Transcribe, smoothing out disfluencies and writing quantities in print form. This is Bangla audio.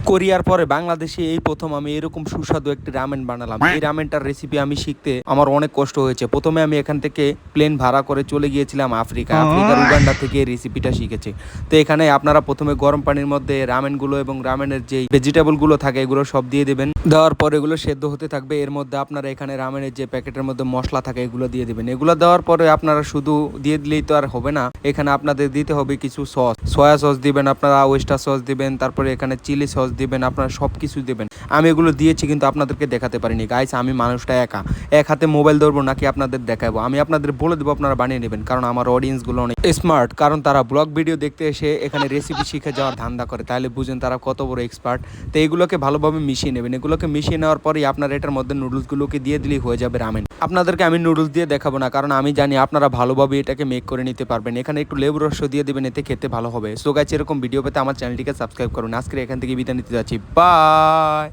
কোরিয়ার পরে বাংলাদেশে এই প্রথম আমি এরকম সুস্বাদু একটি রামেন বানালাম। এই রামেনটার রেসিপি আমি শিখতে আমার অনেক কষ্ট হয়েছে। প্রথমে আমি এখান থেকে প্লেন ভাড়া করে চলে গিয়েছিলাম আফ্রিকার উগান্ডা থেকে এই রেসিপিটা শিখেছি। তো এখানে আপনারা প্রথমে গরম পানির মধ্যে রামেনগুলো এবং রামেনের যেই ভেজিটেবলগুলো থাকে এগুলো সব দিয়ে দেবেন। দেওয়ার পর এগুলো সেদ্ধ হতে থাকবে। এর মধ্যে আপনারা এখানে রামেনের যে প্যাকেটের মধ্যে মশলা থাকে এগুলো দিয়ে দেবেন। এগুলো দেওয়ার পরে আপনারা শুধু দিয়ে দিলেই তো আর হবে না, এখানে আপনাদের দিতে হবে কিছু সস। সয়া সস দিবেন, আপনারা ওয়েস্টার সস দিবেন, তারপরে এখানে চিলি সস দিবেন, আপনারা সব কিছু দেবেন। আমি এগুলো দিয়েছি কিন্তু আপনাদেরকে দেখাতে পারিনি গাইস। আমি মানুষটা এক হাতে মোবাইল ধরবো নাকি আপনাদের দেখাবো, আমি আপনাদের বলে দেবো, আপনারা বানিয়ে নেবেন। কারণ আমার অডিয়েন্সগুলো অনেক স্মার্ট, কারণ তারা ব্লগ ভিডিও দেখতে এসে এখানে রেসিপি শিখে যাওয়ার ধান্দা করে। তাহলে বুঝেন তারা কত বড় এক্সপার্ট। তো এগুলোকে ভালোভাবে মিশিয়ে নেবেন। এগুলোকে মিশিয়ে নেওয়ার পরেই আপনার এটার মধ্যে নুডলসগুলোকে দিয়ে দিলেই হয়ে যাবে রামেন। আপনাদেরকে আমি নুডলস দিয়ে দেখাবো না, কারণ আমি জানি আপনারা ভালোভাবে এটাকে মেক করে নিতে পারবেন। এখানে একটু লেবুর রস দিয়ে দেবেন, এতে খেতে ভালো হবে। সো গাইস, এরকম ভিডিও পেতে আমার চ্যানেলটিকে সাবস্ক্রাইব করুন। আজকে এখান থেকে বিদায় নিতে যাচ্ছি, বাই।